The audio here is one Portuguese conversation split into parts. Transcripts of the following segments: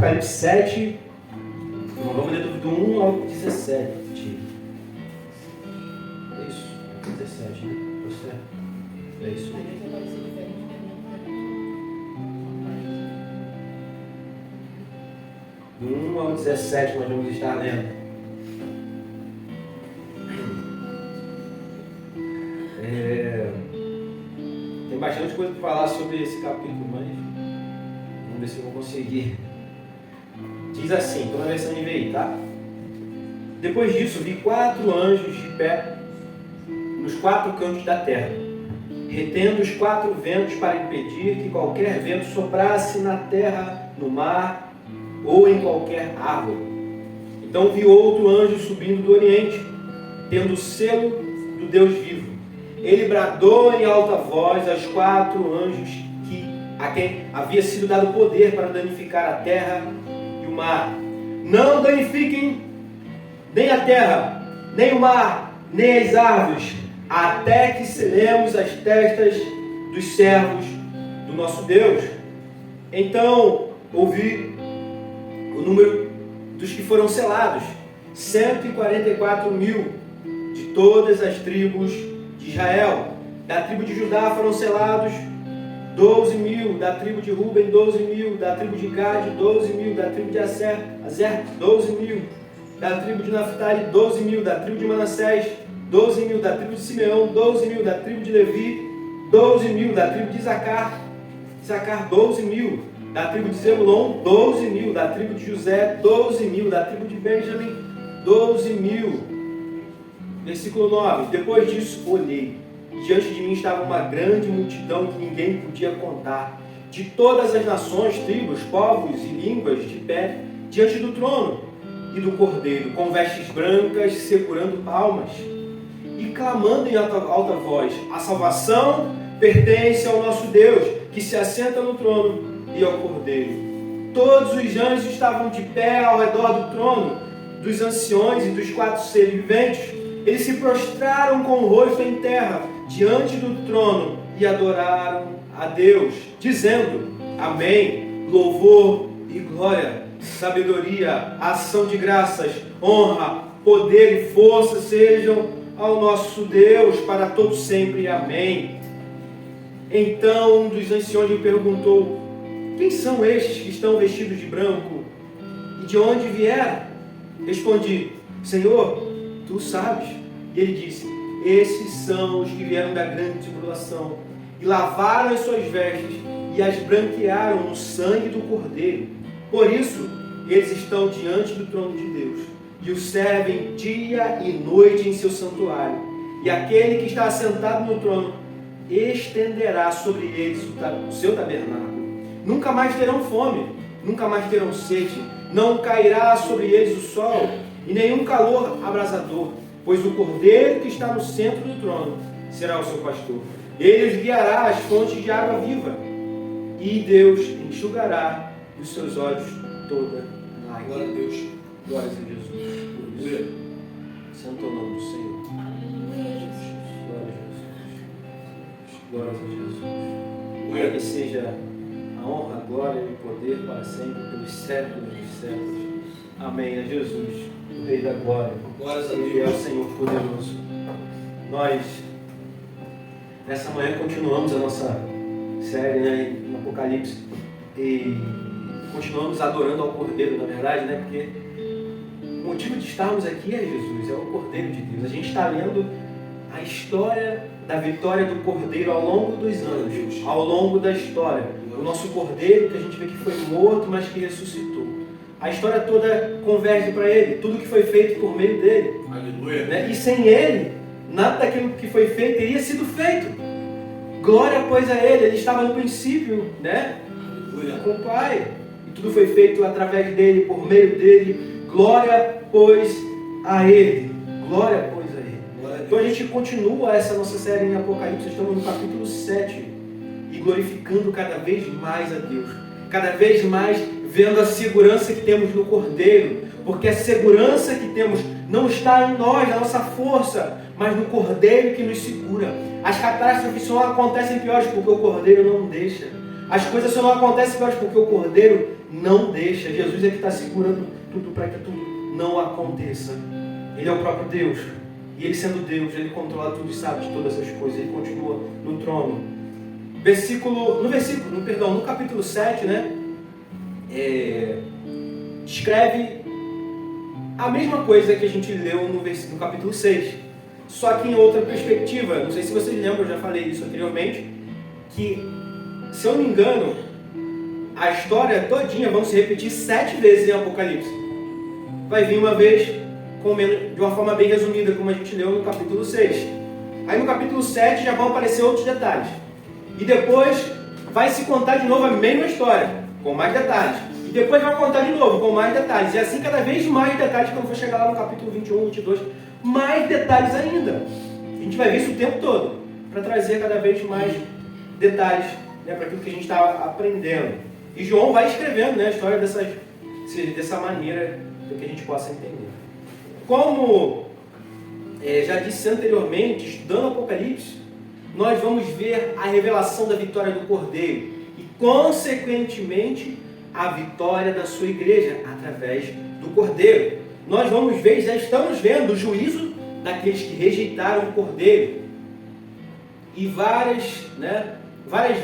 Apocalipse 7, vamos ler do 1 ao 17. É isso? 17, né? Você? É isso. Do 1 ao 17 nós vamos estar lendo. Tem bastante coisa para falar sobre esse capítulo, mas vamos ver se eu vou conseguir. Diz assim, estou na versão NVI, tá? Depois disso, vi 4 anjos de pé nos 4 cantos da terra, retendo os 4 ventos para impedir que qualquer vento soprasse na terra, no mar ou em qualquer árvore. Então vi outro anjo subindo do Oriente, tendo o selo do Deus vivo. Ele bradou em alta voz aos 4 anjos a quem havia sido dado poder para danificar a terra e o mar. Não danifiquem nem a terra, nem o mar, nem as árvores, até que selemos as testas dos servos do nosso Deus. Então ouvi o número dos que foram selados, 144 mil de todas as tribos de Israel. Da tribo de Judá foram selados 12 mil, da tribo de Ruben 12 mil, da tribo de Gade 12 mil, da tribo de Aser 12 mil, da tribo de Naftali 12 mil, da tribo de Manassés 12 mil, da tribo de Simeão 12 mil, da tribo de Levi 12 mil, da tribo de Isacar 12 mil, da tribo de Zebulon 12 mil, da tribo de José 12 mil, da tribo de Benjamim 12 mil. Versículo 9. Depois disso olhei, e diante de mim estava uma grande multidão que ninguém podia contar, de todas as nações, tribos, povos e línguas, de pé diante do trono e do Cordeiro, com vestes brancas, segurando palmas e clamando em alta voz: a salvação pertence ao nosso Deus, que se assenta no trono, e ao Cordeiro. Todos os anjos estavam de pé ao redor do trono, dos anciões e dos 4 seres viventes. Eles se prostraram com o rosto em terra, diante do trono, e adoraram a Deus, dizendo: Amém, louvor e glória, sabedoria, ação de graças, honra, poder e força sejam ao nosso Deus para todo sempre. Amém. Então um dos anciões me perguntou: quem são estes que estão vestidos de branco? E de onde vieram? Respondi: Senhor, tu sabes. E ele disse: esses são os que vieram da grande tribulação, e lavaram as suas vestes, e as branquearam no sangue do Cordeiro. Por isso, eles estão diante do trono de Deus, e o servem dia e noite em seu santuário. E aquele que está assentado no trono estenderá sobre eles o seu tabernáculo. Nunca mais terão fome, nunca mais terão sede, não cairá sobre eles o sol, e nenhum calor abrasador, pois o Cordeiro que está no centro do trono será o seu pastor. Ele os guiará às fontes de água viva, e Deus enxugará dos seus olhos toda lágrima. Glória a Deus. Glórias a Jesus. Aleluia. Santo é o nome do Senhor. Glórias a Jesus. Glórias a Jesus. Que seja a honra, a glória e o poder para sempre, pelos séculos dos séculos. Amém. A Jesus, o Rei da Glória. Glórias a Ele é o Senhor poderoso. Nós, nessa manhã, continuamos a nossa série, né, no Apocalipse. E continuamos adorando ao Cordeiro, na verdade, né? Porque o motivo de estarmos aqui é Jesus, é o Cordeiro de Deus. A gente está lendo a história da vitória do Cordeiro ao longo dos anos, ao longo da história. O nosso Cordeiro, que a gente vê que foi morto, mas que ressuscitou. A história toda converge para Ele, tudo que foi feito por meio dele. Aleluia. Né? E sem Ele, nada daquilo que foi feito teria sido feito. Glória, pois, a Ele estava no princípio, né? Aleluia. Com o Pai. E tudo foi feito através dele, por meio dele. Glória, pois, a Ele. Glória, pois, a Ele. Então a gente continua essa nossa série em Apocalipse. Estamos no capítulo 7. E glorificando cada vez mais a Deus. Cada vez mais vendo a segurança que temos no Cordeiro. Porque a segurança que temos não está em nós, na nossa força, mas no Cordeiro que nos segura. As catástrofes só acontecem piores porque o Cordeiro não deixa. As coisas só não acontecem porque o Cordeiro não deixa. Jesus é que está segurando tudo para que tudo não aconteça. Ele é o próprio Deus. E ele sendo Deus, ele controla tudo e sabe de todas as coisas. Ele continua no trono. No capítulo 7, né? Descreve a mesma coisa que a gente leu no capítulo 6. Só que em outra perspectiva. Não sei se vocês lembram, eu já falei isso anteriormente. Que, se eu não me engano, a história todinha vão se repetir 7 vezes em Apocalipse. Vai vir uma vez de uma forma bem resumida, como a gente leu no capítulo 6. Aí no capítulo 7 já vão aparecer outros detalhes. E depois vai se contar de novo a mesma história, com mais detalhes. E depois vai contar de novo, com mais detalhes. E assim cada vez mais detalhes, quando for chegar lá no capítulo 21, 22, mais detalhes ainda. A gente vai ver isso o tempo todo, para trazer cada vez mais detalhes, né, para aquilo que a gente está aprendendo. E João vai escrevendo, né, a história dessa maneira para que a gente possa entender. Como já disse anteriormente, estudando Apocalipse, nós vamos ver a revelação da vitória do Cordeiro e, consequentemente, a vitória da sua igreja através do Cordeiro. Nós vamos ver, já estamos vendo o juízo daqueles que rejeitaram o Cordeiro. E várias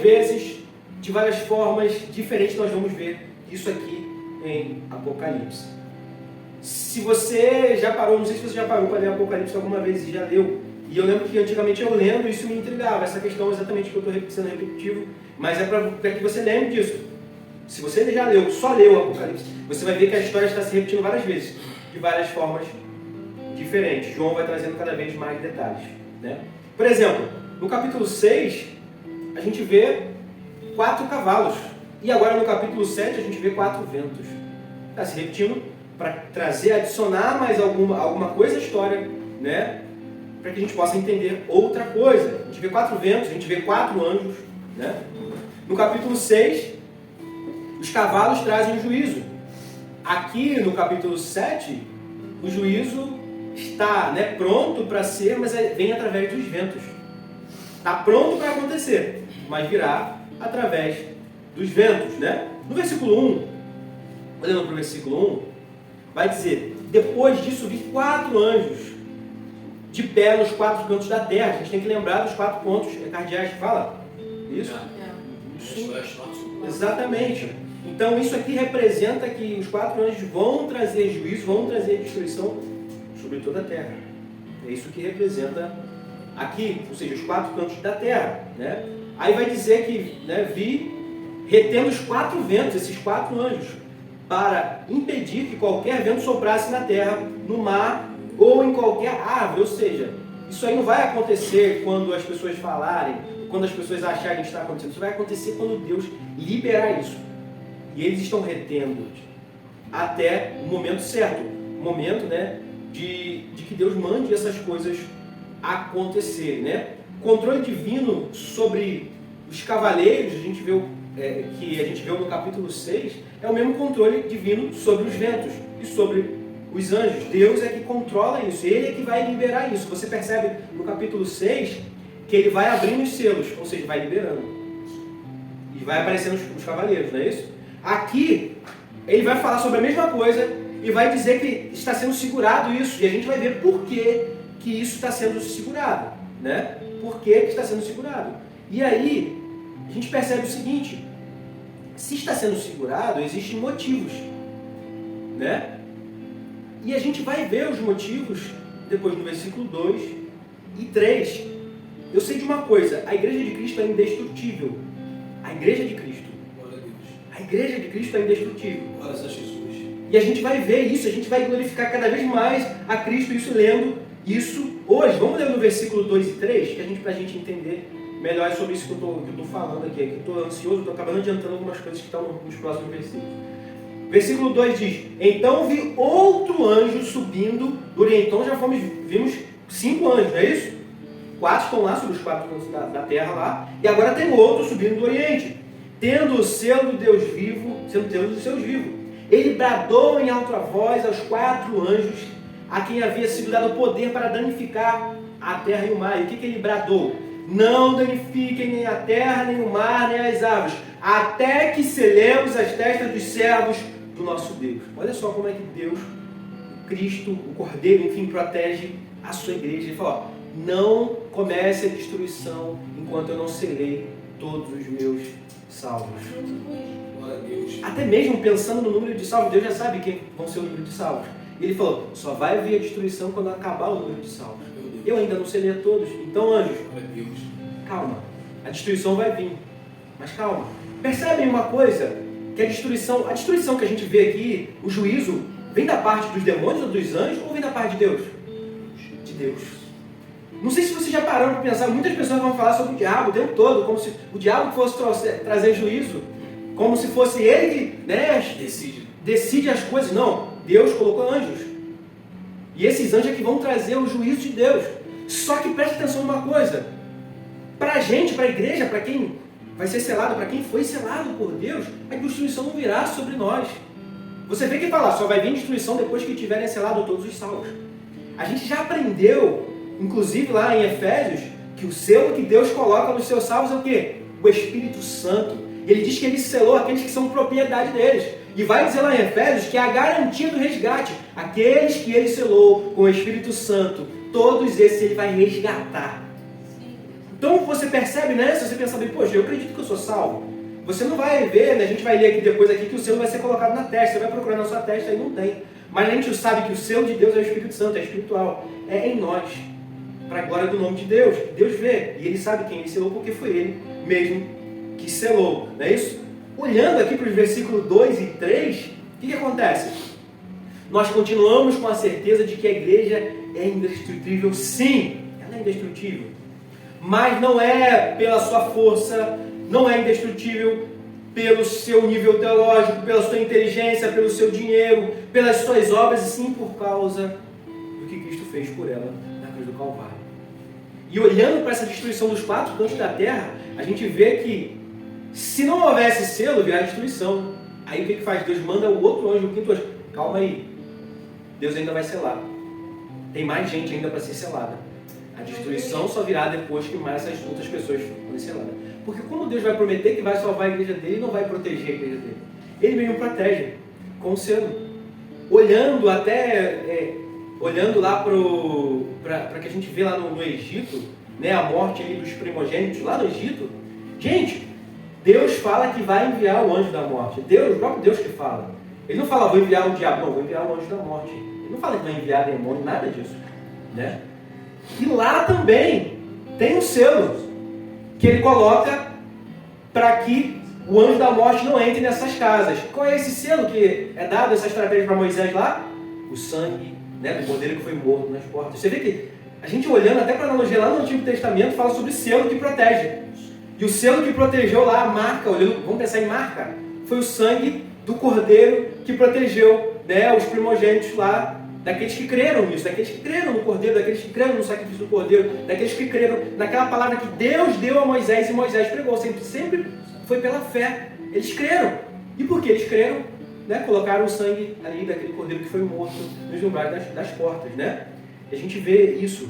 vezes, de várias formas diferentes, nós vamos ver isso aqui em Apocalipse. Se você já parou, não sei se você já parou para ler Apocalipse alguma vez e já leu, e eu lembro que antigamente eu lendo isso me intrigava, essa questão exatamente que eu estou sendo repetitivo, mas é para que você lembre disso. Se você já leu, só leu o Apocalipse, você vai ver que a história está se repetindo várias vezes, de várias formas diferentes. João vai trazendo cada vez mais detalhes, né? Por exemplo, no capítulo 6, a gente vê 4 cavalos. E agora no capítulo 7, a gente vê 4 ventos. Está se repetindo para trazer, adicionar mais alguma coisa à história, né? Para que a gente possa entender outra coisa. A gente vê 4 ventos, a gente vê 4 anjos, né? No capítulo 6, os cavalos trazem o juízo. Aqui no capítulo 7, o juízo está, né, pronto para ser, mas vem através dos ventos. Está pronto para acontecer, mas virá através dos ventos, né? No versículo 1, olhando para o versículo 1, vai dizer: depois disso vi 4 anjos de pé nos 4 cantos da terra. A gente tem que lembrar dos 4 pontos cardeais que fala. Isso? Isso. Exatamente. Então isso aqui representa que os 4 anjos vão trazer juízo, vão trazer destruição sobre toda a terra. É isso que representa aqui, ou seja, os 4 cantos da terra, né? Aí vai dizer que, né, vi retendo os 4 ventos, esses 4 anjos, para impedir que qualquer vento soprasse na terra, no mar ou em qualquer árvore. Ou seja, isso aí não vai acontecer quando as pessoas falarem, quando as pessoas acharem que está acontecendo. Isso vai acontecer quando Deus liberar isso. E eles estão retendo até o momento certo, o momento, né, de que Deus mande essas coisas acontecerem, né? Controle divino sobre os cavaleiros, a gente viu que a gente viu no capítulo 6, é o mesmo controle divino sobre os ventos e sobre os anjos. Deus é que controla isso, Ele é que vai liberar isso. Você percebe no capítulo 6 que Ele vai abrindo os selos, ou seja, vai liberando. E vai aparecendo os cavaleiros, não é isso? Aqui, Ele vai falar sobre a mesma coisa e vai dizer que está sendo segurado isso. E a gente vai ver por que isso está sendo segurado, né? Por que está sendo segurado? E aí, a gente percebe o seguinte: se está sendo segurado, existem motivos, né? E a gente vai ver os motivos depois no versículo 2 e 3. Eu sei de uma coisa: a igreja de Cristo é indestrutível. A igreja de Cristo. A igreja de Cristo é indestrutível. Glórias a Jesus. E a gente vai ver isso, a gente vai glorificar cada vez mais a Cristo, isso lendo isso hoje. Vamos ler no versículo 2 e 3, para a gente entender melhor sobre isso que eu estou falando aqui. Que eu estou ansioso, estou acabando adiantando algumas coisas que estão nos próximos versículos. Versículo 2 diz: então vi outro anjo subindo do Oriente. Então já vimos 5 anjos, não é isso? 4 estão lá sobre os 4 cantos da terra lá. E agora tem outro subindo do Oriente, tendo o selo do Deus vivo, sendo Deus dos seus vivos. Ele bradou em alta voz aos 4 anjos, a quem havia sido dado poder para danificar a terra e o mar. E o que ele bradou? não danifiquem nem a terra, nem o mar, nem as aves, até que selemos as testas dos servos do nosso Deus. Olha só como é que Deus, Cristo, o Cordeiro, enfim, protege a sua igreja. Ele fala, ó, não comece a destruição enquanto eu não selei todos os meus salvos. Até mesmo pensando no número de salvos, Deus já sabe quem vão ser o número de salvos. Ele falou, só vai haver a destruição quando acabar o número de salvos. Eu ainda não selei a todos. Então, anjos, calma. A destruição vai vir. Mas calma. Percebem uma coisa? Que a destruição que a gente vê aqui, o juízo, vem da parte dos demônios ou dos anjos ou vem da parte de Deus? De Deus. Não sei se vocês já pararam para pensar, muitas pessoas vão falar sobre o diabo o tempo todo, como se o diabo fosse trazer juízo, como se fosse ele que, né, decide as coisas. Não, Deus colocou anjos. E esses anjos é que vão trazer o juízo de Deus. Só que preste atenção numa coisa. Para a gente, para a igreja, para quem vai ser selado, para quem foi selado por Deus, a destruição não virá sobre nós. Você vê que fala, só vai vir destruição depois que tiverem selado todos os salvos. A gente já aprendeu, inclusive lá em Efésios, que o selo que Deus coloca nos seus salvos é o quê? O Espírito Santo. Ele diz que ele selou aqueles que são propriedade deles. E vai dizer lá em Efésios que é a garantia do resgate. Aqueles que ele selou com o Espírito Santo, todos esses ele vai resgatar. Então você percebe, né? Se você pensar bem, poxa, eu acredito que eu sou salvo. Você não vai ver, né? A gente vai ler aqui depois aqui que o selo vai ser colocado na testa. Você vai procurar na sua testa e não tem. Mas a gente sabe que o selo de Deus é o Espírito Santo, é espiritual. É em nós. Para a glória do nome de Deus. Deus vê. E ele sabe quem ele selou porque foi ele mesmo que selou. Não é isso? Olhando aqui para os versículos 2 e 3, o que acontece? Nós continuamos com a certeza de que a igreja é indestrutível. Sim, ela é indestrutível. Mas não é pela sua força, não é indestrutível pelo seu nível teológico, pela sua inteligência, pelo seu dinheiro, pelas suas obras, e sim por causa do que Cristo fez por ela na cruz do Calvário. E olhando para essa destruição dos quatro cantos da terra, a gente vê que se não houvesse selo, virá destruição. Aí o que faz? Deus manda o outro anjo, o quinto anjo. Calma aí, Deus ainda vai selar. Tem mais gente ainda para ser selada. A destruição só virá depois que mais essas outras pessoas forem seladas. Porque como Deus vai prometer que vai salvar a igreja dele, ele não vai proteger a igreja dele. Ele mesmo protege com o selo. Olhando lá para que a gente vê lá no Egito, né, a morte ali dos primogênitos lá no Egito. Gente, Deus fala que vai enviar o anjo da morte. Deus, o próprio Deus que fala. Ele não fala, vou enviar o diabo, não, vou enviar o anjo da morte. Ele não fala que vai enviar demônio, nada disso. Né? E lá também tem um selo que ele coloca para que o anjo da morte não entre nessas casas. Qual é esse selo que é dado, essa estratégia para Moisés lá? O sangue, né, do cordeiro que foi morto nas portas. Você vê que a gente olhando até para a analogia lá no Antigo Testamento, fala sobre selo que protege. E o selo que protegeu lá, a marca, olhando, vamos pensar em marca, foi o sangue do cordeiro que protegeu, né, os primogênitos lá, daqueles que creram nisso, daqueles que creram no cordeiro, daqueles que creram no sacrifício do cordeiro, daqueles que creram naquela palavra que Deus deu a Moisés e Moisés pregou. Sempre foi pela fé. Eles creram. E por que eles creram? Né, colocaram o sangue ali daquele cordeiro que foi morto nos umbrais das portas. Né? E a gente vê isso.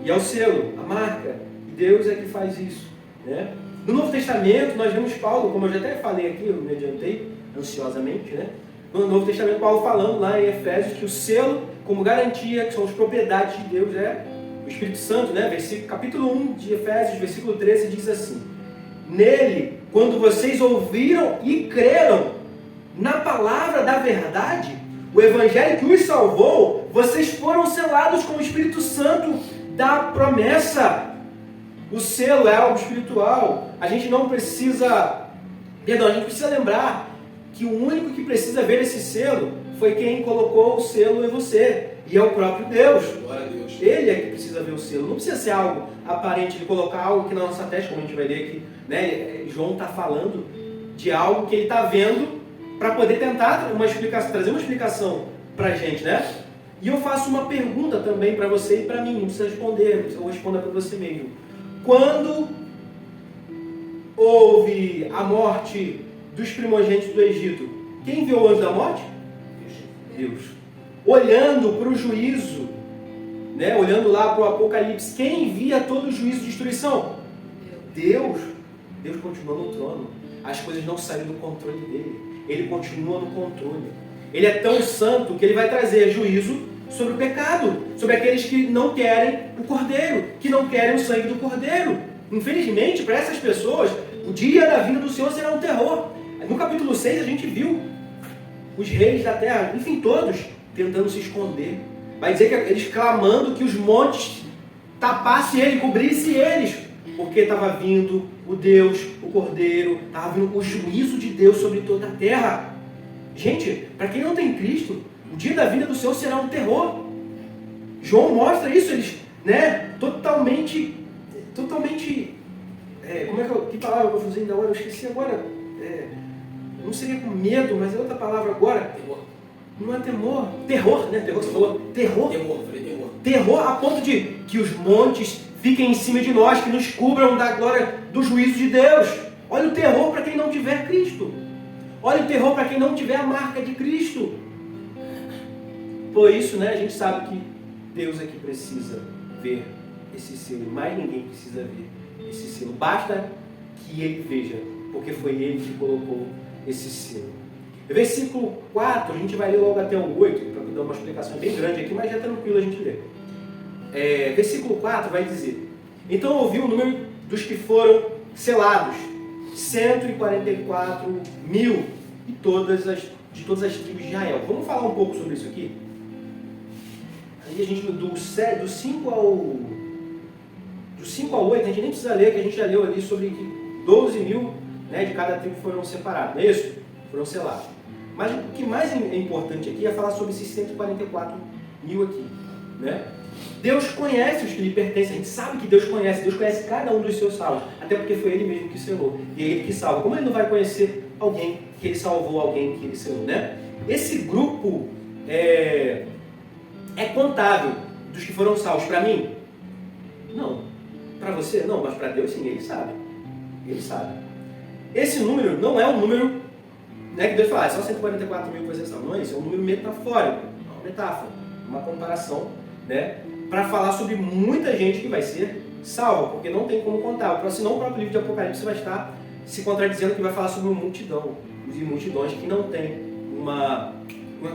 E é o selo, a marca. E Deus é que faz isso. Né? No Novo Testamento, nós vemos Paulo, como eu já até falei aqui, eu me adiantei ansiosamente, né? No Novo Testamento, Paulo falando lá em Efésios que o selo, como garantia, que são as propriedades de Deus, é o Espírito Santo, né? Capítulo 1 de Efésios, versículo 13, diz assim: nele, quando vocês ouviram e creram na palavra da verdade, o evangelho que os salvou, vocês foram selados com o Espírito Santo da promessa. O selo é algo espiritual. A gente precisa lembrar que o único que precisa ver esse selo foi quem colocou o selo em você. E é o próprio Deus. Glória a Deus. Ele é que precisa ver o selo. Não precisa ser algo aparente de colocar algo aqui na nossa testa, como a gente vai ler aqui. Né? João está falando de algo que ele está vendo para poder tentar trazer uma explicação para a gente. Né? E eu faço uma pergunta também para você e para mim. Não precisa responder, eu vou responder para você mesmo. Quando houve a morte dos primogênitos do Egito, quem enviou o anjo da morte? Deus. Olhando para o juízo, né? Olhando lá para o Apocalipse, quem envia todo o juízo de destruição? Deus. Deus continua no trono. As coisas não saem do controle dele. Ele continua no controle. Ele é tão santo que ele vai trazer juízo sobre o pecado, sobre aqueles que não querem o Cordeiro, que não querem o sangue do Cordeiro. Infelizmente, para essas pessoas, o dia da vinda do Senhor será um terror. No capítulo 6 a gente viu os reis da terra, enfim, todos tentando se esconder. Vai dizer que eles clamando que os montes tapassem ele, cobrissem eles, porque estava vindo o Deus, o Cordeiro, estava vindo o juízo de Deus sobre toda a terra. Gente, para quem não tem Cristo, o dia da vinda do Senhor será um terror. João mostra isso, eles, né, totalmente, que palavra eu vou usar ainda agora? Eu esqueci agora. Não seria com medo, mas é outra palavra agora. Temor. Não é temor. Terror, né? Terror, você falou. Terror. Temor. Terror a ponto de que os montes fiquem em cima de nós, que nos cubram da glória do juízo de Deus. Olha o terror para quem não tiver Cristo. Olha o terror para quem não tiver a marca de Cristo. Por isso, né, a gente sabe que Deus é que precisa ver esse selo. Mais ninguém precisa ver esse selo. Basta que Ele veja, porque foi Ele que colocou esse selo. Versículo 4, a gente vai ler logo até o 8, para dar uma explicação bem grande aqui, mas já é tranquilo a gente ler. Versículo 4 vai dizer: então eu ouvi o número dos que foram selados, 144 mil, de todas as tribos de Israel. Vamos falar um pouco sobre isso aqui? Aí a gente, do 5 ao 8, a gente nem precisa ler, que a gente já leu ali sobre que 12 mil, né, de cada tribo foram separados, não é isso? Foram selados. Mas o que mais é importante aqui é falar sobre esses 144 mil aqui, né? Deus conhece os que lhe pertencem, a gente sabe que Deus conhece cada um dos seus salvos, até porque foi Ele mesmo que selou, e é Ele que salva. Como Ele não vai conhecer alguém que Ele salvou, alguém que Ele selou, né? Esse grupo é contável dos que foram salvos. Para mim? Não. Para você? Não, mas para Deus sim, Ele sabe. Ele sabe. Esse número não é um número, né, que Deus fala, só 144 mil coisas salvas. Não é isso, é um número metafórico, uma metáfora, uma comparação, né, para falar sobre muita gente que vai ser salva, porque não tem como contar. Senão o próprio livro de Apocalipse vai estar se contradizendo, que vai falar sobre uma multidão, e multidões que não tem uma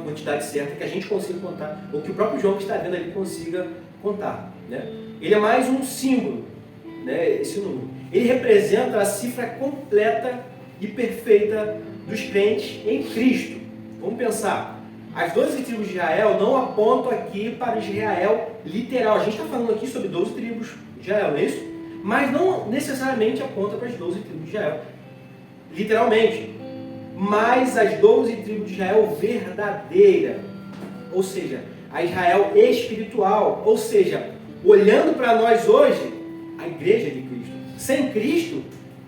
quantidade certa que a gente consiga contar, ou que o próprio João que está vendo ali consiga contar, né? Ele é mais um símbolo, né, esse número. Ele representa a cifra completa e perfeita dos crentes em Cristo. Vamos pensar. As 12 tribos de Israel não apontam aqui para Israel literal. A gente está falando aqui sobre 12 tribos de Israel, não é isso? Mas não necessariamente aponta para as 12 tribos de Israel literalmente. Mas as 12 tribos de Israel verdadeira, ou seja, a Israel espiritual, ou seja, olhando para nós hoje, a igreja de Cristo. Sem Cristo,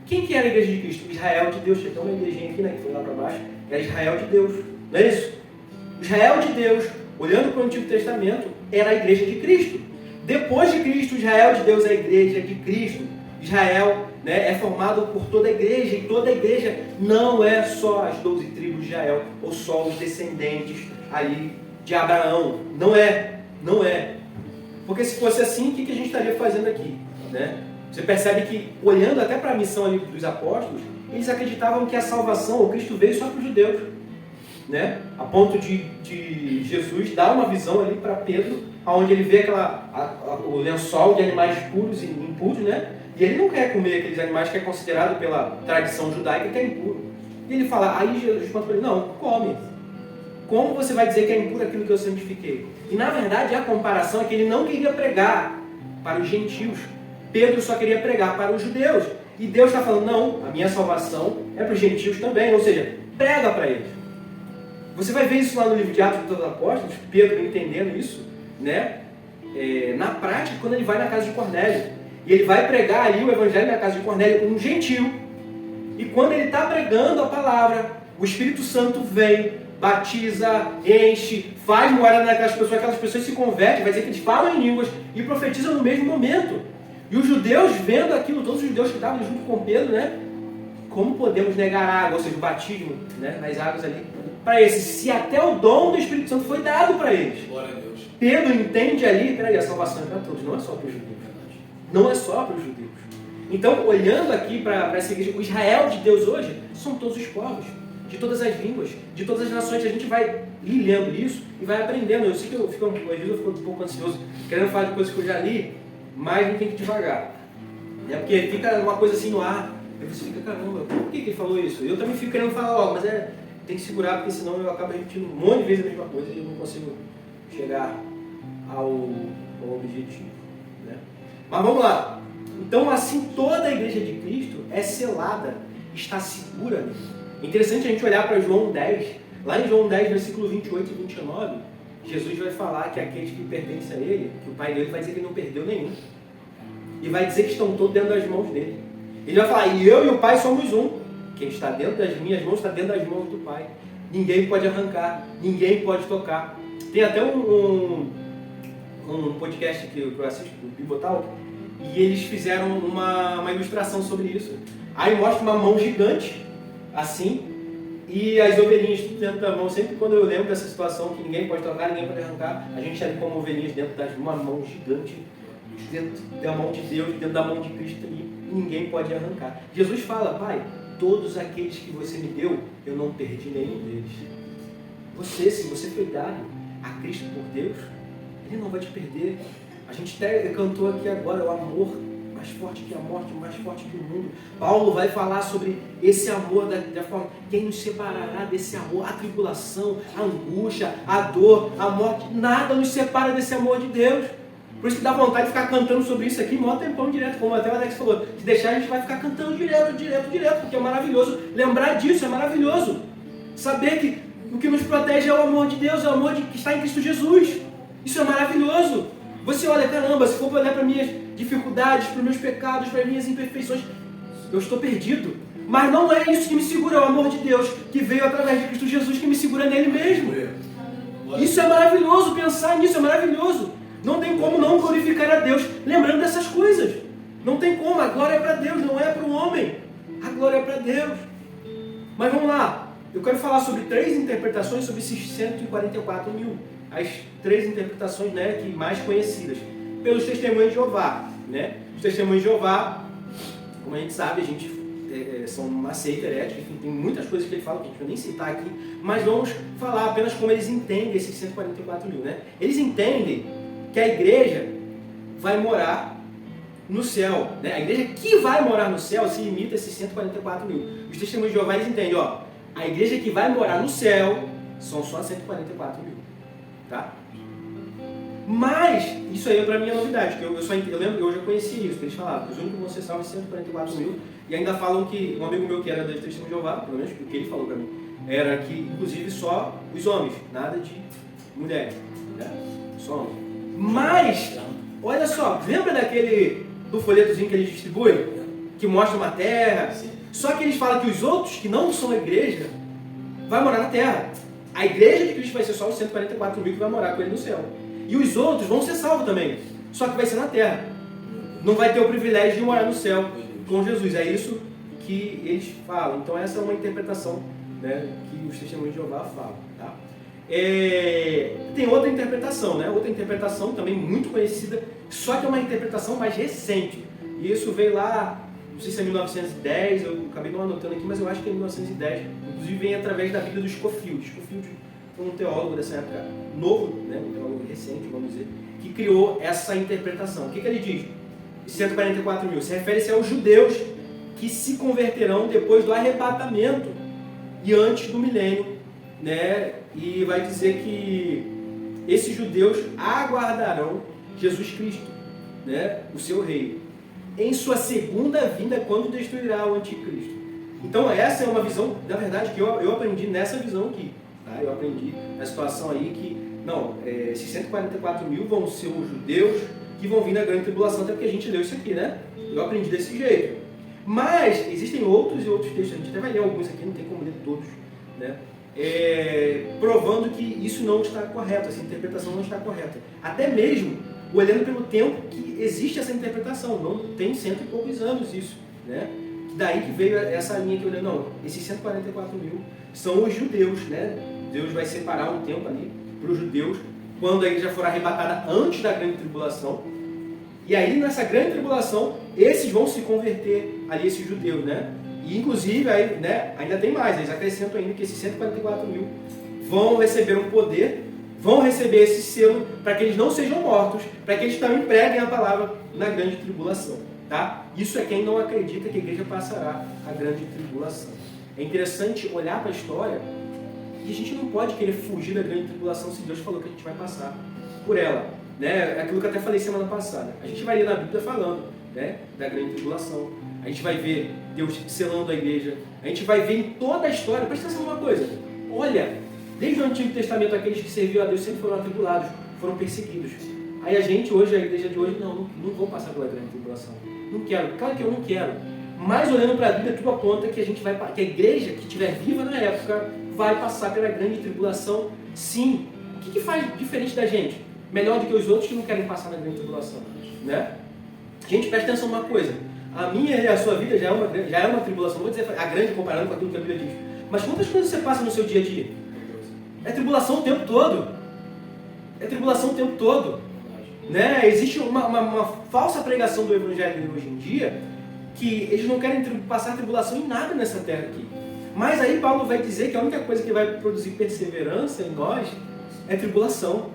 quem que era a igreja de Cristo? Israel de Deus. Tinha até uma igrejinha aqui, né, que foi lá para baixo, era Israel de Deus, não é isso? Israel de Deus, olhando para o Antigo Testamento, era a igreja de Cristo. Depois de Cristo, Israel de Deus é a igreja de Cristo. Israel, né, é formado por toda a igreja, e toda a igreja não é só as 12 tribos de Israel, ou só os descendentes ali de Abraão. Não é. Porque se fosse assim, o que a gente estaria fazendo aqui, né? Você percebe que, olhando até para a missão ali dos apóstolos, eles acreditavam que a salvação, o Cristo veio só para os judeus, né? A ponto de Jesus dar uma visão ali para Pedro, onde ele vê o lençol de animais puros e impuros, né? E ele não quer comer aqueles animais que é considerado pela tradição judaica que é impuro. E ele fala, aí Jesus fala para ele, não, come. Como você vai dizer que é impuro aquilo que eu santifiquei? E na verdade a comparação é que ele não queria pregar para os gentios. Pedro só queria pregar para os judeus. E Deus está falando, não, a minha salvação é para os gentios também. Ou seja, prega para eles. Você vai ver isso lá no livro de Atos dos Apóstolos, Pedro entendendo isso, né? Na prática, quando ele vai na casa de Cornélio. E ele vai pregar ali o evangelho na casa de Cornélio, um gentil. E quando ele está pregando a palavra, o Espírito Santo vem, batiza, enche, faz morar naquelas pessoas, aquelas pessoas se convertem, vai dizer que eles falam em línguas e profetizam no mesmo momento. E os judeus vendo aquilo, todos os judeus que estavam junto com Pedro, né? como podemos negar a água, ou seja, o batismo, né, nas águas ali, para esses, se até o dom do Espírito Santo foi dado para eles? Glória a Deus. Pedro entende ali, peraí, a salvação é para todos, não é só para os judeus. Não é só para os judeus. Então, olhando aqui para essa igreja, o Israel de Deus hoje são todos os povos, de todas as línguas, de todas as nações. A gente vai ir lendo isso e vai aprendendo. Eu sei que às vezes eu fico um pouco ansioso, querendo falar de coisas que eu já li, mas não tem que ir devagar. Porque fica uma coisa assim no ar, aí você fica, caramba, por que ele falou isso? Eu também fico querendo falar, ó, mas tem que segurar, porque senão eu acabo repetindo um monte de vezes a mesma coisa e eu não consigo chegar ao objetivo. Né? Mas vamos lá. Então, assim, toda a igreja de Cristo é selada, está segura. Interessante a gente olhar para João 10. Lá em João 10, versículo 28 e 29, Jesus vai falar que aqueles que pertencem a Ele, que o Pai dele vai dizer que ele não perdeu nenhum. E vai dizer que estão todos dentro das mãos dele. Ele vai falar, e eu e o Pai somos um. Quem está dentro das minhas mãos está dentro das mãos do Pai. Ninguém pode arrancar, ninguém pode tocar. Tem até um podcast que eu assisto, do Bibotal, e eles fizeram uma ilustração sobre isso. Aí mostra uma mão gigante, assim, e as ovelhinhas tudo dentro da mão. Sempre quando eu lembro dessa situação, que ninguém pode tocar, ninguém pode arrancar, a gente está ali como ovelhinhas dentro de uma mão gigante, dentro da mão de Deus, dentro da mão de Cristo ali, e ninguém pode arrancar. Jesus fala, Pai, todos aqueles que você me deu, eu não perdi nenhum deles. Você, se você foi dado a Cristo por Deus, Ele não vai te perder. A gente até cantou aqui agora, o amor mais forte que a morte, mais forte que o mundo. Paulo vai falar sobre esse amor da forma, quem nos separará desse amor? A tribulação, a angústia, a dor, a morte, nada nos separa desse amor de Deus. Por isso que dá vontade de ficar cantando sobre isso aqui, mó tempão direto, como até o Alex falou. Se deixar, a gente vai ficar cantando direto, porque é maravilhoso. Lembrar disso é maravilhoso. Saber que o que nos protege é o amor de Deus, é o amor que está em Cristo Jesus. Isso é maravilhoso. Você olha, caramba, se for para olhar para minhas dificuldades, para os meus pecados, para as minhas imperfeições, eu estou perdido. Mas não é isso que me segura, é o amor de Deus que veio através de Cristo Jesus, que me segura nele mesmo. Isso é maravilhoso, pensar nisso é maravilhoso. Não tem como não glorificar a Deus lembrando dessas coisas. Não tem como, a glória é para Deus, não é para o homem. A glória é para Deus. Mas vamos lá, eu quero falar sobre 3 interpretações sobre esses 144 mil. As 3 interpretações, né, que mais conhecidas pelos testemunhos de Jeová. Né? Os testemunhos de Jeová, como a gente sabe, são uma seita herética, enfim, tem muitas coisas que ele fala que a gente vai nem citar aqui, mas vamos falar apenas como eles entendem esses 144 mil. Né? Eles entendem que a igreja vai morar no céu. Né? A igreja que vai morar no céu se limita a esses 144 mil. Os testemunhos de Jeová, eles entendem, ó, a igreja que vai morar no céu são só 144 mil. Tá? Mas, isso aí para mim é novidade, porque eu lembro, eu já conheci isso, que eles falavam, os únicos que vão ser salvos 144 mil, e ainda falam que, um amigo meu que era do Testemunho de Jeová, pelo menos o que ele falou para mim, era que, inclusive, só os homens, nada de mulheres, né? Só homens. Mas, olha só, lembra do folhetozinho que eles distribuem, que mostra uma terra? Só que eles falam que os outros, que não são a igreja, vai morar na terra. A igreja de Cristo vai ser só os 144 mil que vai morar com ele no céu. E os outros vão ser salvos também. Só que vai ser na terra. Não vai ter o privilégio de morar no céu com Jesus. É isso que eles falam. Então essa é uma interpretação, né, que os testemunhos de Jeová falam. Tá? Tem outra interpretação, né? Outra interpretação também muito conhecida, só que é uma interpretação mais recente. E isso veio lá, não sei se é 1910, eu acabei não anotando aqui, mas eu acho que é 1910. Inclusive vem através da Bíblia do Scofield. Scofield foi um teólogo dessa época, novo, né, um teólogo recente, vamos dizer, que criou essa interpretação. O que ele diz? 144 mil se refere-se aos judeus que se converterão depois do arrebatamento e antes do milênio, né? E vai dizer que esses judeus aguardarão Jesus Cristo, né, o seu rei, em sua segunda vinda, quando destruirá o anticristo. Então essa é uma visão, na verdade, que eu aprendi nessa visão aqui. Tá? Eu aprendi na situação aí que, esses 144 mil vão ser os judeus que vão vir na grande tribulação, até porque a gente leu isso aqui, né? Eu aprendi desse jeito. Mas existem outros e outros textos, a gente até vai ler alguns aqui, não tem como ler todos, né? Provando que isso não está correto, essa interpretação não está correta. Até mesmo olhando pelo tempo que existe essa interpretação, não tem 100 e poucos anos isso, né? daí que veio essa linha que eu olhei, não, esses 144 mil são os judeus, né? Deus vai separar um tempo ali para os judeus, quando a igreja for arrebatada antes da grande tribulação. E aí, nessa grande tribulação, esses vão se converter ali, esses judeus, né? E, inclusive, aí, né, ainda tem mais, eles acrescentam ainda que esses 144 mil vão receber um poder, vão receber esse selo para que eles não sejam mortos, para que eles também preguem a palavra na grande tribulação, tá? Isso é quem não acredita que a igreja passará a grande tribulação. É interessante olhar para a história e a gente não pode querer fugir da grande tribulação se Deus falou que a gente vai passar por ela, né? Aquilo que eu até falei semana passada. A gente vai ler na Bíblia falando, né, da grande tribulação. A gente vai ver Deus selando a igreja. A gente vai ver em toda a história. Presta atenção numa coisa. Olha, desde o Antigo Testamento, aqueles que serviam a Deus sempre foram atribulados, foram perseguidos. Aí a gente hoje, a igreja de hoje, não vou passar pela grande tribulação. Não quero. Claro que eu não quero. Mas olhando para a Bíblia, tudo aponta que que a igreja que estiver viva na época vai passar pela grande tribulação, sim. O que faz diferente da gente? Melhor do que os outros que não querem passar na grande tribulação, né? Gente, presta atenção numa coisa. A minha e a sua vida já é uma tribulação. Não vou dizer a grande comparando com aquilo que a Bíblia diz. Mas quantas coisas você passa no seu dia a dia? É tribulação o tempo todo. É tribulação o tempo todo. Né? Existe uma falsa pregação do Evangelho hoje em dia que eles não querem passar tribulação em nada nessa terra aqui. Mas aí Paulo vai dizer que a única coisa que vai produzir perseverança em nós é tribulação.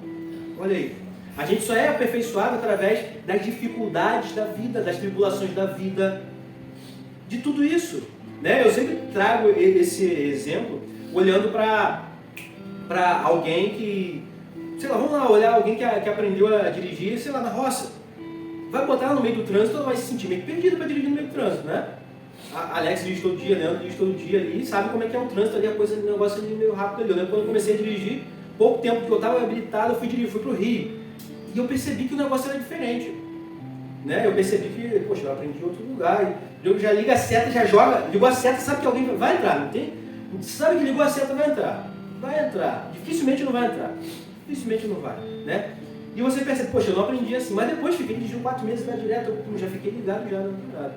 Olha aí. A gente só é aperfeiçoado através das dificuldades da vida, das tribulações da vida, de tudo isso. Né? Eu sempre trago esse exemplo olhando para alguém que, sei lá, vamos lá, olhar alguém que aprendeu a dirigir, sei lá, na roça. Vai botar ela no meio do trânsito, ela vai se sentir meio perdida para dirigir no meio do trânsito, né? A Alex dirige todo dia, Leandro dirige todo dia ali, sabe como é que é o trânsito ali, o negócio ali meio rápido ali. Eu lembro quando eu comecei a dirigir, pouco tempo que eu estava habilitado, eu fui para o Rio. E eu percebi que o negócio era diferente. Né? Eu percebi que, poxa, eu aprendi em outro lugar. Eu já liga a seta, já joga, ligou a seta, sabe que alguém vai entrar, não tem? Sabe que ligou a seta, vai entrar. Vai entrar. Dificilmente não vai entrar. Dificilmente não vai, né? E você percebe, poxa, eu não aprendi assim, mas depois fiquei dirigindo 4 meses na direto, eu já fiquei ligado já no nada.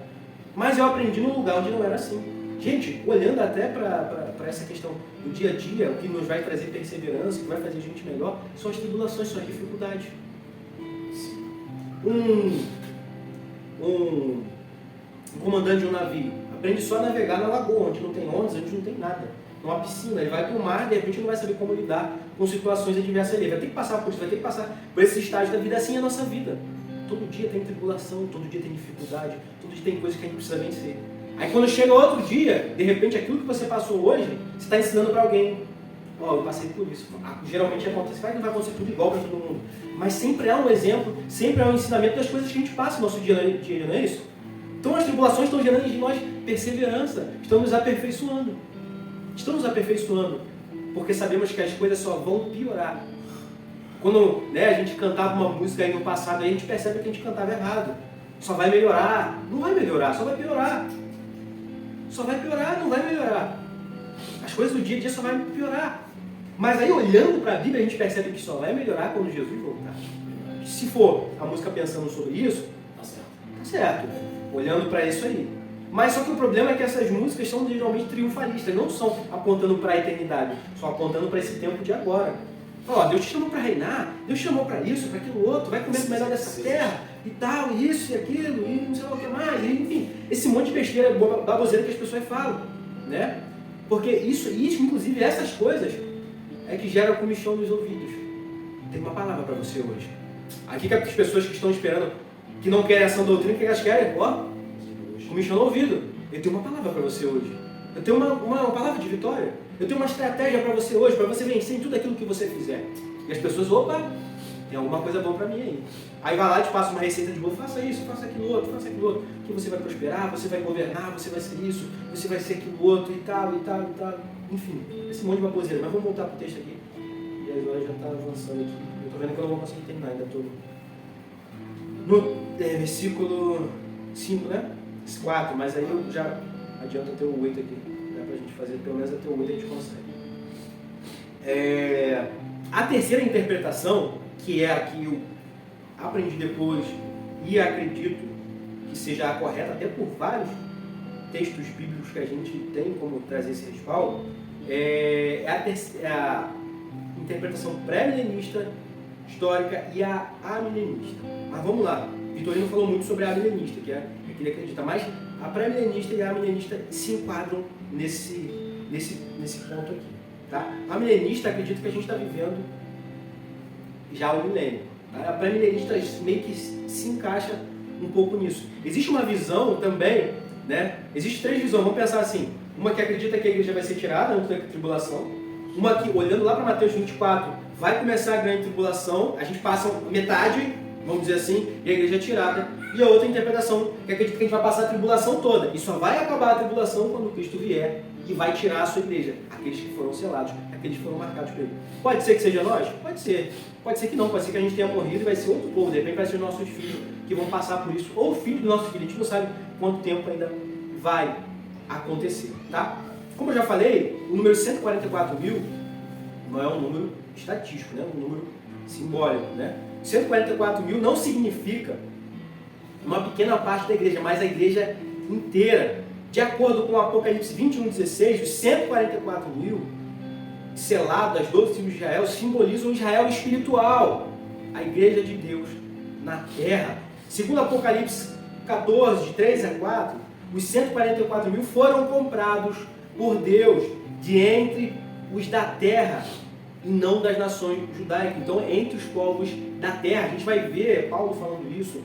Mas eu aprendi num lugar onde não era assim. Gente, olhando até para essa questão do dia a dia, o que nos vai trazer perseverança, o que vai fazer a gente melhor, são as tribulações, são as dificuldades. Um comandante de um navio aprende só a navegar na lagoa, onde não tem ondas, onde não tem nada. Numa piscina, ele vai para o mar e de repente não vai saber como lidar com situações adversas ali. Vai ter que passar por isso, vai ter que passar por esse estágio da vida. Assim é a nossa vida. Todo dia tem tribulação, todo dia tem dificuldade, todo dia tem coisa que a gente precisa vencer. Aí quando chega outro dia, de repente aquilo que você passou hoje, você está ensinando para alguém. Ó, eu passei por isso. Geralmente acontece, não vai acontecer tudo igual para todo mundo. Mas sempre há um exemplo, sempre há um ensinamento das coisas que a gente passa no nosso dia a dia, não é isso? Então as tribulações estão gerando em nós perseverança, estão nos aperfeiçoando. Estão nos aperfeiçoando, porque sabemos que as coisas só vão piorar. Quando, né, a gente cantava uma música aí no passado, aí a gente percebe que a gente cantava errado. Só vai melhorar. Não vai melhorar, só vai piorar. Só vai piorar, não vai melhorar. As coisas do dia a dia só vai piorar. Mas aí olhando para a Bíblia a gente percebe que só vai melhorar quando Jesus voltar. Se for a música pensando sobre isso, tá certo. Olhando para isso aí. Mas só que o problema é que essas músicas são geralmente triunfalistas, não são apontando para a eternidade, são apontando para esse tempo de agora. Ó, Deus te chamou para reinar, Deus te chamou para isso, para aquilo outro, vai comer o melhor dessa terra e tal, isso e aquilo, e não sei lá o que mais, e, enfim, esse monte de besteira, baboseira que as pessoas falam, né? Porque isso, inclusive essas coisas, é que geram comichão nos ouvidos. Tem uma palavra para você hoje. Aqui que as pessoas que estão esperando, que não querem essa doutrina, que elas querem, ó, comichão no ouvido. Eu tenho uma palavra para você hoje. Eu tenho uma palavra de vitória. Eu tenho uma estratégia para você hoje, para você vencer em tudo aquilo que você fizer. E as pessoas, opa, tem alguma coisa boa para mim aí. Aí vai lá e te passa uma receita de bolo, faça isso, faça aquilo outro, que você vai prosperar, você vai governar, você vai ser isso, você vai ser aquilo outro e tal. Enfim, esse monte de baboseira. Mas vamos voltar para o texto aqui. E as horas já está avançando aqui. Eu estou vendo que eu não vou conseguir terminar, ainda estou no versículo 5, né? 4, mas aí eu já adianto até o 8 aqui. Dá pra gente fazer pelo menos até o 8 a gente consegue. A terceira interpretação, que é a que eu aprendi depois e acredito que seja a correta até por vários textos bíblicos que a gente tem como trazer esse respaldo é a interpretação pré-milenista, histórica e a amilenista. Mas vamos lá, Vitorino falou muito sobre a amilenista, que é que ele acredita, mas a pré-milenista e a amilenista se enquadram nesse ponto aqui. Tá? A milenista acredita que a gente está vivendo já o milênio. Tá? A pré-milenista meio que se encaixa um pouco nisso. Existe uma visão também, né? Existem 3 visões, vamos pensar assim. Uma que acredita que a igreja vai ser tirada antes da tribulação. Uma que, olhando lá para Mateus 24, vai começar a grande tribulação, a gente passa metade, vamos dizer assim, e a igreja é tirada. E a outra interpretação que acredita que a gente vai passar a tribulação toda. E só vai acabar a tribulação quando Cristo vier e vai tirar a sua igreja. Aqueles que foram selados, aqueles que foram marcados por ele. Pode ser que seja nós? Pode ser. Pode ser que não, pode ser que a gente tenha morrido e vai ser outro povo. De repente vai ser os nossos filhos que vão passar por isso. Ou o filho dos nossos filhos. A gente não sabe quanto tempo ainda vai acontecer. Tá? Como eu já falei, o número 144 mil não é um número estatístico, né? Um número simbólico. Né? 144 mil não significa uma pequena parte da igreja, mas a igreja inteira. De acordo com o Apocalipse 21:16, os 144 mil selados das 12 tribos de Israel simbolizam Israel espiritual, a igreja de Deus na terra. Segundo Apocalipse 14, de 3 a 4, os 144 mil foram comprados por Deus de entre os da terra e não das nações judaicas. Então, entre os povos da terra. A gente vai ver Paulo falando isso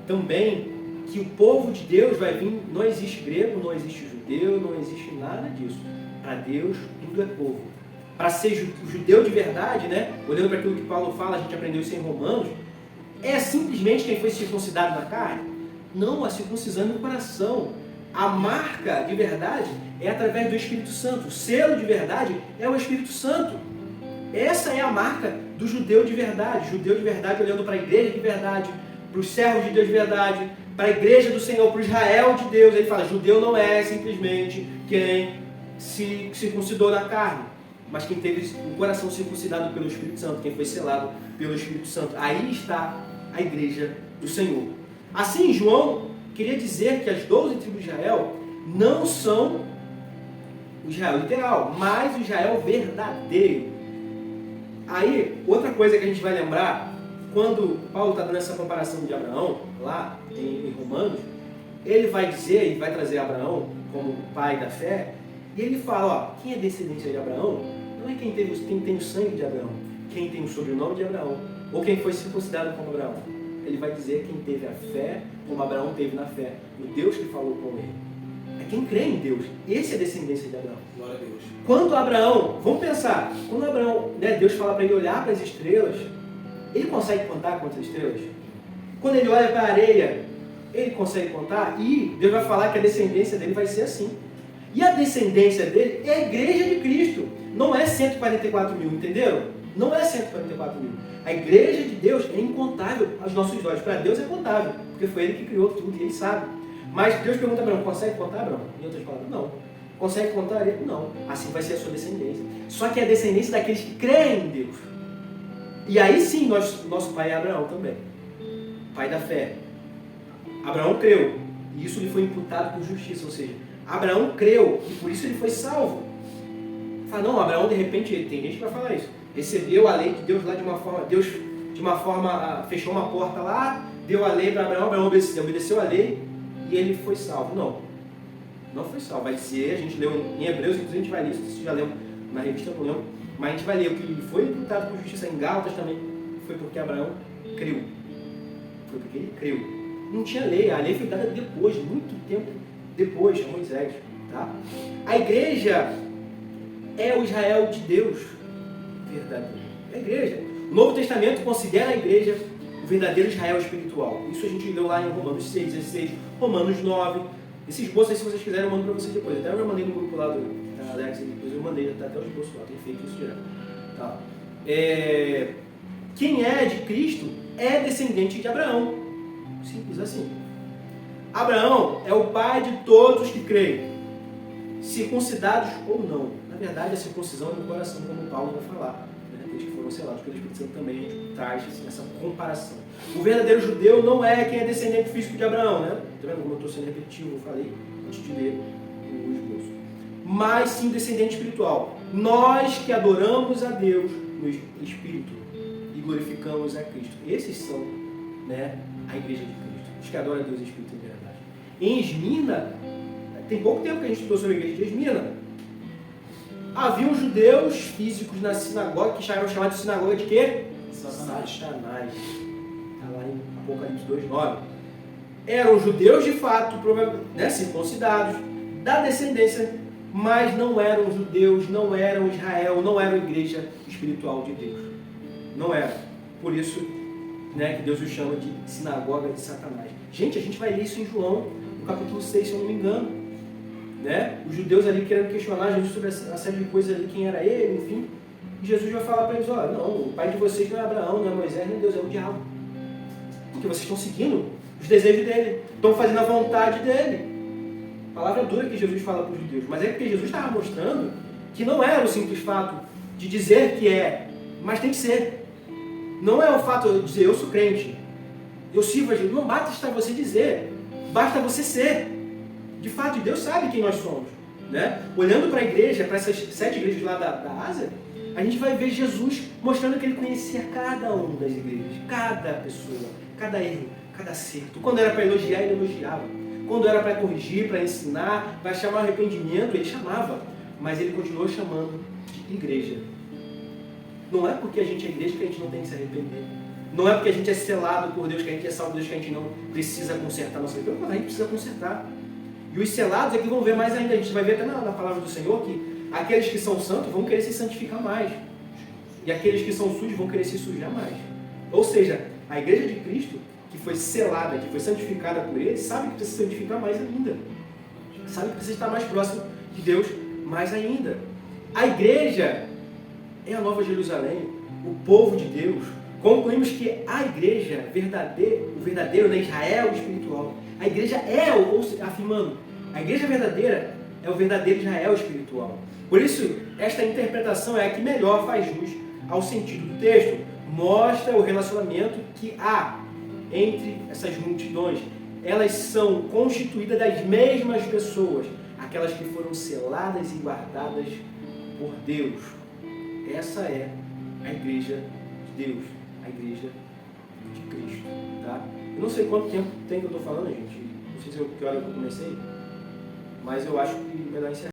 também, que o povo de Deus vai vir, não existe grego, não existe judeu, não existe nada disso. Para Deus, tudo é povo. Para ser judeu de verdade, né? Olhando para aquilo que Paulo fala, a gente aprendeu isso em Romanos, é simplesmente quem foi circuncidado na carne? Não, a circuncisão no coração. A marca de verdade é através do Espírito Santo. O selo de verdade é o Espírito Santo. Essa é a marca do judeu de verdade. Judeu de verdade olhando para a igreja de verdade, para os servos de Deus de verdade, para a igreja do Senhor, para o Israel de Deus. Ele fala, judeu não é simplesmente quem se circuncidou na carne, mas quem teve o coração circuncidado pelo Espírito Santo, quem foi selado pelo Espírito Santo. Aí está a igreja do Senhor. Assim, João queria dizer que as 12 tribos de Israel não são o Israel literal, mas o Israel verdadeiro. Aí, outra coisa que a gente vai lembrar, quando Paulo está dando essa comparação de Abraão, lá em Romanos, ele vai dizer, e vai trazer Abraão como o pai da fé, e ele fala, ó, quem é descendente de Abraão, não é quem tem o sangue de Abraão, quem tem o sobrenome de Abraão, ou quem foi circuncidado como Abraão. Ele vai dizer quem teve a fé, como Abraão teve na fé, no Deus que falou com ele. É quem crê em Deus. Esse é a descendência de Abraão. Glória a Deus. Quando Abraão, vamos pensar, quando Abraão, né, Deus fala para ele olhar para as estrelas, ele consegue contar quantas estrelas? Quando ele olha para a areia, ele consegue contar? E Deus vai falar que a descendência dele vai ser assim. E a descendência dele é a igreja de Cristo. Não é 144 mil, entenderam? Não é 144 mil. A igreja de Deus é incontável aos nossos olhos. Para Deus é contável, porque foi Ele que criou tudo e Ele sabe. Mas Deus pergunta a Abraão, consegue contar, Abraão? Em outras palavras, não. Consegue contar ele? Não. Assim vai ser a sua descendência. Só que é a descendência daqueles que creem em Deus. E aí sim, nosso pai é Abraão também. Pai da fé. Abraão creu. E isso lhe foi imputado por justiça. Ou seja, Abraão creu e por isso ele foi salvo. Fala, não, Abraão de repente, tem gente que vai falar isso. Recebeu a lei de Deus lá de uma forma, Deus de uma forma fechou uma porta lá, deu a lei para Abraão, Abraão obedeceu a lei e ele foi salvo. Não, não foi salvo. Vai dizer, a gente leu em Hebreus, inclusive a gente vai ler, se você já leu na revista, eu não lembro, mas a gente vai ler o que ele foi imputado por justiça em Gálatas também, foi porque Abraão creu. Foi porque ele creu. Não tinha lei, a lei foi dada depois, muito tempo depois, a Moisés. Tá? A igreja é o Israel de Deus verdadeiro. É a igreja. O Novo Testamento considera a igreja o verdadeiro Israel espiritual. Isso a gente leu lá em Romanos 6, 16, Romanos 9. Esse esboço aí, se vocês quiserem, eu mando para vocês depois. Até eu já mandei no grupo lá do Alex, depois eu mandei, já está até o esboço lá, tem feito isso direto. Tá. Quem é de Cristo é descendente de Abraão. Simples assim. Abraão é o pai de todos os que creem, circuncidados ou não. Na verdade, a circuncisão é no coração, como Paulo vai falar. Né? aqueles que foram selados pelo Espírito Santo também a gente traz essa comparação. O verdadeiro judeu não é quem é descendente físico de Abraão, né? Tá vendo como eu estou sendo repetitivo? Eu falei antes de ler o esboço. Mas sim descendente espiritual. Nós que adoramos a Deus no Espírito e glorificamos a Cristo. Esses são, né, a igreja de Cristo. Os que adoram a Deus em Espírito e verdade. Em Esmina, tem pouco tempo que a gente estudou sobre a igreja de Esmina. Haviam judeus físicos na sinagoga, que eram chamados de sinagoga de quê? Satanás. Está lá em Apocalipse 2:9. Eram judeus de fato, né, circuncidados, da descendência, mas não eram judeus, não eram Israel, não eram igreja espiritual de Deus. Não eram. Por isso, né, que Deus os chama de sinagoga de Satanás. Gente, a gente vai ler isso em João, no capítulo 6, se eu não me engano. Né? Os judeus ali querendo questionar Jesus sobre a série de coisas ali, quem era ele, enfim. E Jesus vai falar para eles, olha, não, o pai de vocês não é Abraão, não é Moisés, nem Deus, é o diabo. Porque vocês estão seguindo os desejos dele, estão fazendo a vontade dele. Palavra dura que Jesus fala para os judeus, mas é porque Jesus estava mostrando que não era o simples fato de dizer que é, mas tem que ser. Não é o fato de dizer, eu sou crente, eu sirvo a Jesus, não basta você dizer, basta você ser. De fato, Deus sabe quem nós somos. Né? Olhando para a igreja, para essas 7 igrejas lá da Ásia, a gente vai ver Jesus mostrando que ele conhecia cada uma das igrejas, cada pessoa, cada erro, cada acerto. Quando era para elogiar, ele elogiava. Quando era para corrigir, para ensinar, para chamar o arrependimento, ele chamava. Mas ele continuou chamando de igreja. Não é porque a gente é igreja que a gente não tem que se arrepender. Não é porque a gente é selado por Deus, que a gente é salvo por Deus, que a gente não precisa consertar a nossa vida. A gente precisa consertar. E os selados aqui vão ver mais ainda. A gente vai ver até na palavra do Senhor que aqueles que são santos vão querer se santificar mais. E aqueles que são sujos vão querer se sujar mais. Ou seja, a igreja de Cristo, que foi selada, que foi santificada por Ele, sabe que precisa se santificar mais ainda. Sabe que precisa estar mais próximo de Deus mais ainda. A igreja é a Nova Jerusalém, o povo de Deus. Concluímos que a igreja o verdadeiro, né, Israel espiritual, a igreja afirmando, a igreja verdadeira é o verdadeiro Israel espiritual. Por isso, esta interpretação é a que melhor faz jus ao sentido do texto. Mostra o relacionamento que há entre essas multidões. Elas são constituídas das mesmas pessoas, aquelas que foram seladas e guardadas por Deus. Essa é a igreja de Deus, a igreja de Cristo. Tá? Eu não sei quanto tempo tem que eu estou falando, gente. Não sei se que hora eu comecei, mas eu acho que melhor encerrar.